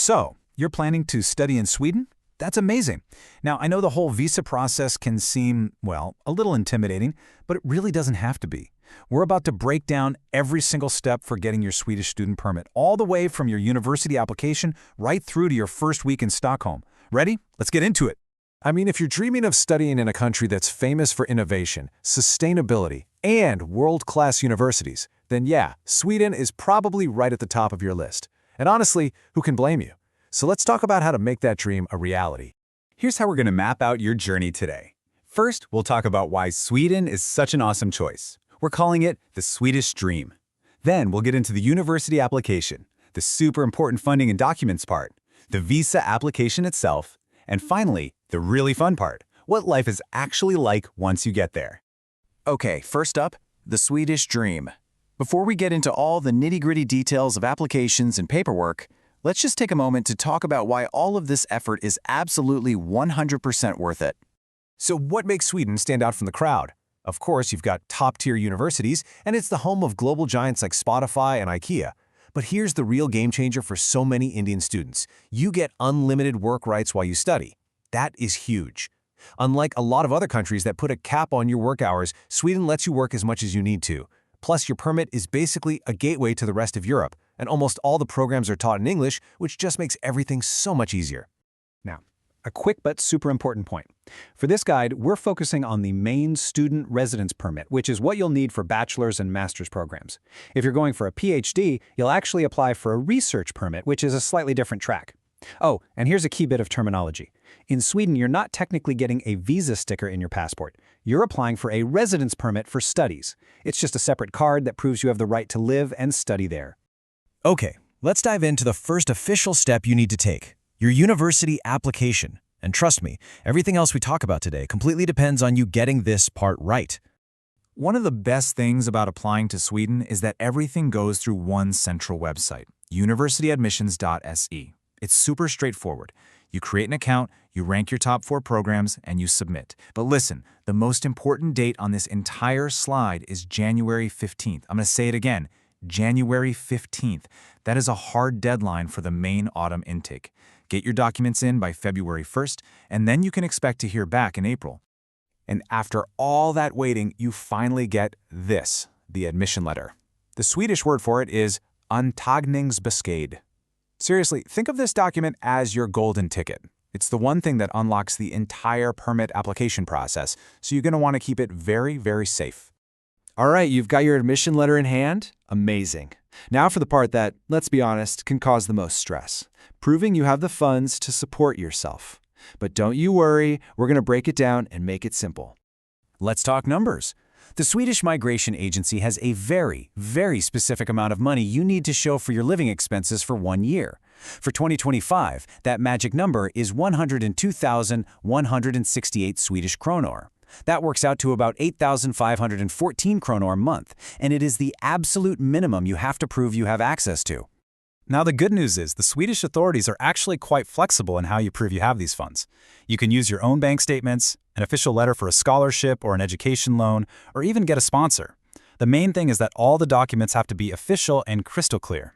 So, you're planning to study in Sweden? That's amazing. Now, I know the whole visa process can seem, well, a little intimidating, but it really doesn't have to be. We're about to break down every single step for getting your Swedish student permit, all the way from your university application right through to your first week in Stockholm. Ready? Let's get into it. I mean, if you're dreaming of studying in a country that's famous for innovation, sustainability, and world-class universities, then yeah, Sweden is probably right at the top of your list. And honestly, who can blame you? So let's talk about how to make that dream a reality. Here's how we're going to map out your journey today. First, we'll talk about why Sweden is such an awesome choice. We're calling it the Swedish Dream. Then we'll get into the university application, the super important funding and documents part, the visa application itself, and finally, the really fun part, what life is actually like once you get there. Okay, first up, the Swedish Dream. Before we get into all the nitty-gritty details of applications and paperwork, let's just take a moment to talk about why all of this effort is absolutely 100% worth it. So what makes Sweden stand out from the crowd? Of course, you've got top-tier universities, and it's the home of global giants like Spotify and IKEA. But here's the real game changer for so many Indian students. You get unlimited work rights while you study. That is huge. Unlike a lot of other countries that put a cap on your work hours, Sweden lets you work as much as you need to. Plus, your permit is basically a gateway to the rest of Europe, and almost all the programs are taught in English, which just makes everything so much easier. Now, a quick but super important point. For this guide, we're focusing on the main student residence permit, which is what you'll need for bachelor's and master's programs. If you're going for a PhD, you'll actually apply for a research permit, which is a slightly different track. Oh, and here's a key bit of terminology. In Sweden, you're not technically getting a visa sticker in your passport. You're applying for a residence permit for studies. It's just a separate card that proves you have the right to live and study there. Okay, let's dive into the first official step you need to take, your university application. And trust me, everything else we talk about today completely depends on you getting this part right. One of the best things about applying to Sweden is that everything goes through one central website, universityadmissions.se. It's super straightforward. You create an account, you rank your top 4 programs, and you submit. But listen, the most important date on this entire slide is January 15th. I'm going to say it again, January 15th. That is a hard deadline for the main autumn intake. Get your documents in by February 1st, and then you can expect to hear back in April. And after all that waiting, you finally get this, the admission letter. The Swedish word for it is antagningsbesked. Seriously, think of this document as your golden ticket. It's the one thing that unlocks the entire permit application process, so you're going to want to keep it very, very safe. All right, you've got your admission letter in hand? Amazing. Now for the part that, let's be honest, can cause the most stress. Proving you have the funds to support yourself. But don't you worry, we're going to break it down and make it simple. Let's talk numbers. The Swedish Migration Agency has a very, very specific amount of money you need to show for your living expenses for 1 year. For 2025, that magic number is 102,168 Swedish kronor. That works out to about 8,514 kronor a month, and it is the absolute minimum you have to prove you have access to. Now, the good news is the Swedish authorities are actually quite flexible in how you prove you have these funds. You can use your own bank statements, an official letter for a scholarship or an education loan, or even get a sponsor. The main thing is that all the documents have to be official and crystal clear.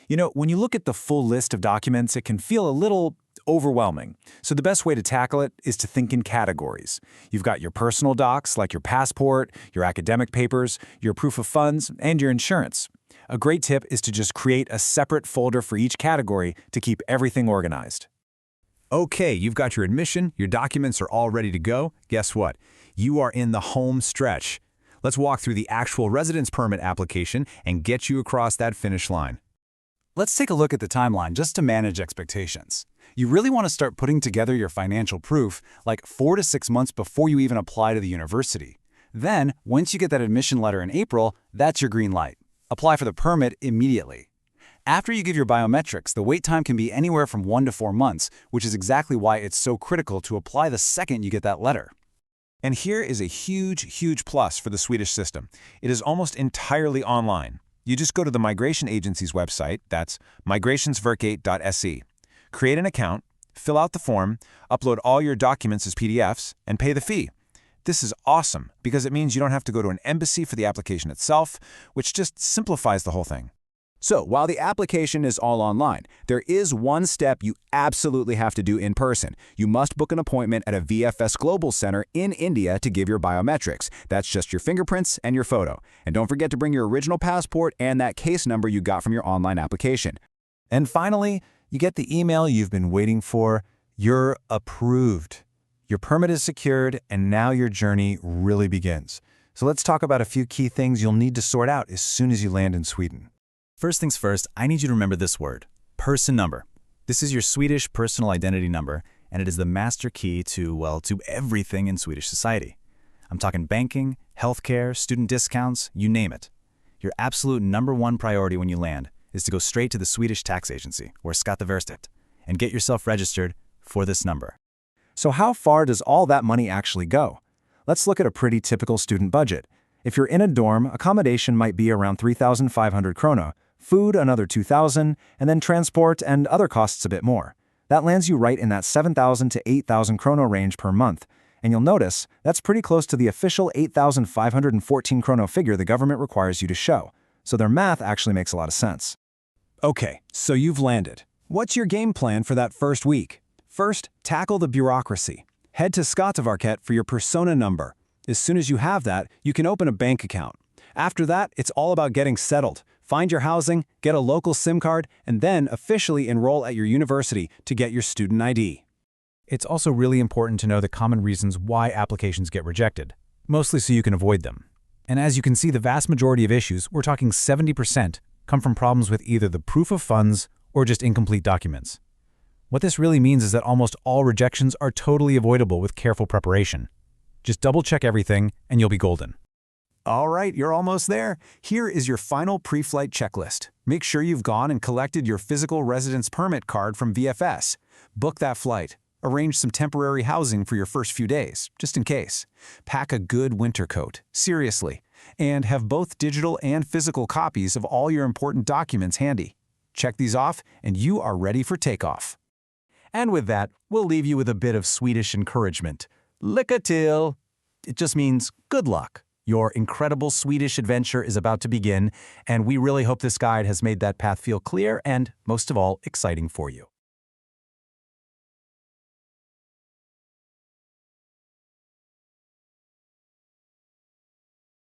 You know, when you look at the full list of documents, it can feel a little overwhelming. So the best way to tackle it is to think in categories. You've got your personal docs, like your passport, your academic papers, your proof of funds, and your insurance. A great tip is to just create a separate folder for each category to keep everything organized. Okay, you've got your admission, your documents are all ready to go. Guess what? You are in the home stretch. Let's walk through the actual residence permit application and get you across that finish line. Let's take a look at the timeline just to manage expectations. You really want to start putting together your financial proof like 4 to 6 months before you even apply to the university. Then, once you get that admission letter in April, that's your green light. Apply for the permit immediately. After you give your biometrics, the wait time can be anywhere from 1 to 4 months, which is exactly why it's so critical to apply the second you get that letter. And here is a huge, huge plus for the Swedish system. It is almost entirely online. You just go to the migration agency's website, that's migrationsverket.se, create an account, fill out the form, upload all your documents as PDFs, and pay the fee. This is awesome because it means you don't have to go to an embassy for the application itself, which just simplifies the whole thing. So, while the application is all online, there is one step you absolutely have to do in person. You must book an appointment at a VFS Global Center in India to give your biometrics. That's just your fingerprints and your photo. And don't forget to bring your original passport and that case number you got from your online application. And finally, you get the email you've been waiting for. You're approved. Your permit is secured, and now your journey really begins. So let's talk about a few key things you'll need to sort out as soon as you land in Sweden. First things first, I need you to remember this word, person number. This is your Swedish personal identity number, and it is the master key to, well, to everything in Swedish society. I'm talking banking, healthcare, student discounts, you name it. Your absolute #1 priority when you land is to go straight to the Swedish tax agency, or Skatteverket, and get yourself registered for this number. So how far does all that money actually go? Let's look at a pretty typical student budget. If you're in a dorm, accommodation might be around 3,500 krona, food another 2,000, and then transport and other costs a bit more. That lands you right in that 7,000 to 8,000 krona range per month. And you'll notice that's pretty close to the official 8,514 krona figure the government requires you to show. So their math actually makes a lot of sense. Okay, so you've landed. What's your game plan for that first week? First, tackle the bureaucracy. Head to Skatteverket for your persona number. As soon as you have that, you can open a bank account. After that, it's all about getting settled. Find your housing, get a local SIM card, and then officially enroll at your university to get your student ID. It's also really important to know the common reasons why applications get rejected, mostly so you can avoid them. And as you can see, the vast majority of issues, we're talking 70%, come from problems with either the proof of funds or just incomplete documents. What this really means is that almost all rejections are totally avoidable with careful preparation. Just double-check everything, and you'll be golden. All right, you're almost there. Here is your final pre-flight checklist. Make sure you've gone and collected your physical residence permit card from VFS. Book that flight. Arrange some temporary housing for your first few days, just in case. Pack a good winter coat, seriously. And have both digital and physical copies of all your important documents handy. Check these off, and you are ready for takeoff. And with that, we'll leave you with a bit of Swedish encouragement. Lycka till! It just means good luck. Your incredible Swedish adventure is about to begin, and we really hope this guide has made that path feel clear and, most of all, exciting for you.